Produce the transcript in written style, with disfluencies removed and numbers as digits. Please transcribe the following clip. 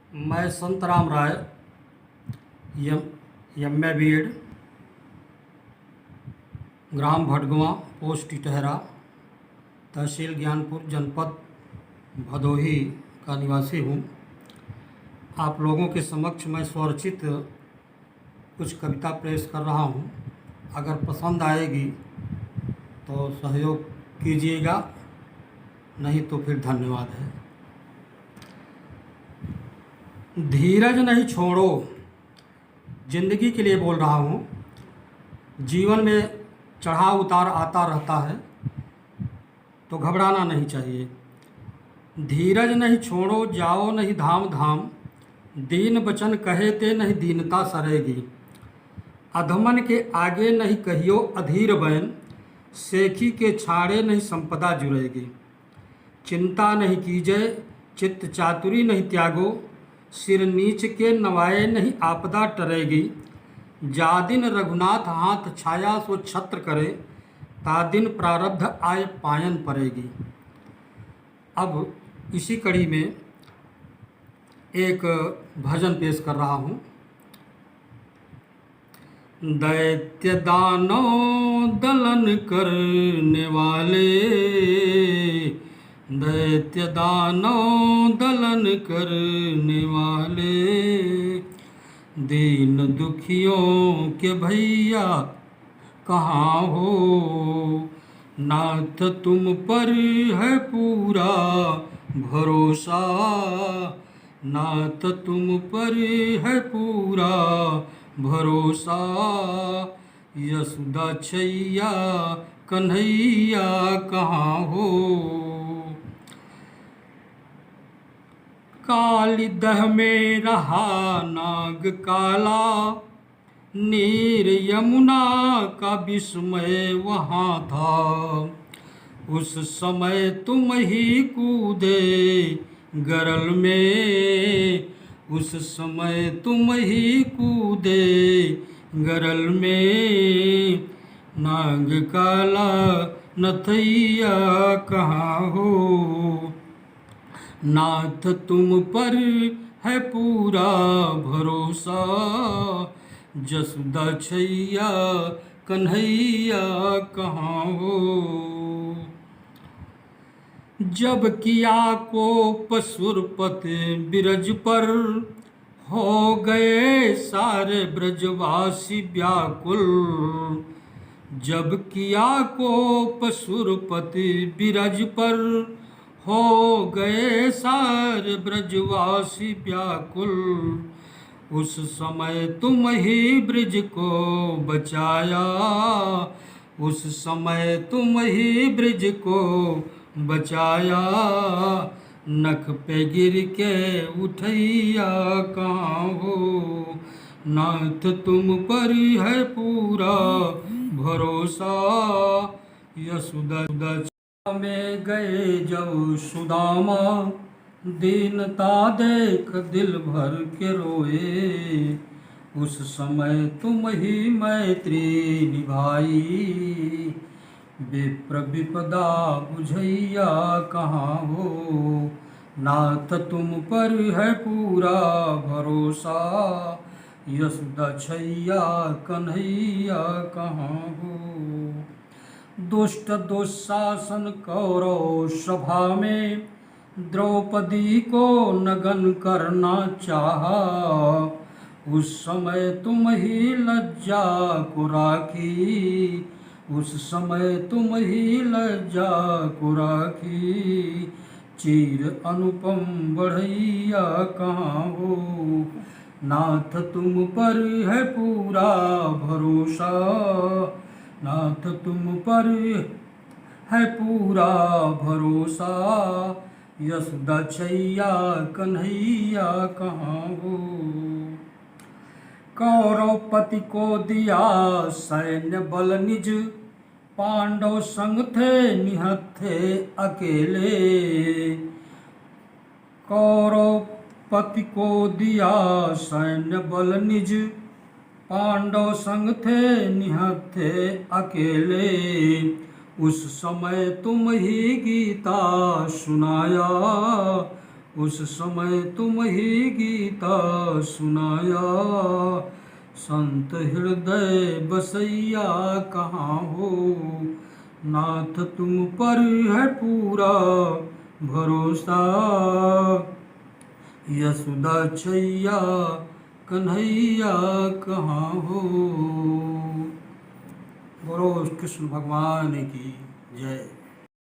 मैं संतराम राय यम यम.ए. बी.एड. ग्राम भटगवां पोस्ट इटहरा तहसील ज्ञानपुर जनपद भदोही का निवासी हूँ। आप लोगों के समक्ष मैं स्वरचित कुछ कविता पेश कर रहा हूँ। अगर पसंद आएगी तो सहयोग कीजिएगा, नहीं तो फिर धन्यवाद है। धीरज नहीं छोड़ो, जिंदगी के लिए बोल रहा हूँ। जीवन में चढ़ाव उतार आता रहता है तो घबराना नहीं चाहिए। धीरज नहीं छोड़ो, जाओ नहीं धाम धाम, दीन बचन कहे ते नहीं दीनता सरेगी। अधमन के आगे नहीं कहियो अधीर बैन, सेखी के छाड़े नहीं संपदा जुड़ेगी। चिंता नहीं कीजिए, चित्त चातुरी नहीं त्यागो, सिर नीच के नवाए नहीं आपदा टरेगी। जादिन रघुनाथ हाथ छाया सो छत्र करे, तादिन प्रारब्ध आय पायन पड़ेगी। अब इसी कड़ी में एक भजन पेश कर रहा हूँ। दैत्य दानव दलन करने वाले, दैत्य दानव दलन करने वाले, दीन दुखियों के भैया कहाँ हो। नाथ तुम पर है पूरा भरोसा, नाथ तुम पर है पूरा भरोसा। यशोदा छैया कन्हैया कहाँ हो। काली दह में रहा नाग काला, नीर यमुना का विस्मय वहाँ था। उस समय तुम ही कूदे गरल में, उस समय तुम ही कूदे गरल में। नाग काला नथैया कहाँ हो। नाथ तुम पर है पूरा भरोसा, जसोदा छैया कन्हैया कहाँ हो। जब किया कोप सुरपति बिरज पर, हो गए सारे ब्रजवासी व्याकुल। जब किया कोप सुरपति बिरज पर, हो गए सारे ब्रजवासी व्याकुल। उस समय तुम ही ब्रज को बचाया, उस समय तुम ही ब्रज को बचाया। नख पे गिर के उठैया कहाँ हो। नाथ तुम पर है पूरा भरोसा। यशोदा में गए जब सुदामा, दीनता देख दिल भर के रोए। उस समय तुम ही मैत्री निभाई, विप्र विपदा बुझैया कहाँ हो। नाथ तुम पर है पूरा भरोसा, यशोदा छैया कन्हैया कहाँ हो। दुष्ट दुशासन कौरव सभा में, द्रौपदी को नगन करना चाहा। उस समय तुम ही लज्जा को राखी, उस समय तुम ही लज्जा को राखी। चीर अनुपम बढ़ैया कहाँ हो। नाथ तुम पर है पूरा भरोसा, नाथ तुम पर है पूरा भरोसा। यशोदा छैया कन्हैया कहाँ हो। कौरवपति को दिया सैन्य बल निज, पांडव संग थे निहत थे अकेले। कौरवपति को दिया सैन्य बल निज, पांडव संग थे निहत थे अकेले। उस समय तुम ही गीता सुनाया, उस समय तुम ही गीता सुनाया। संत हृदय बसैया कहाँ हो, नाथ तुम पर है पूरा भरोसा। यशोदा छैया कन्हैया कहाँ हो। बोलो कृष्ण भगवान की जय।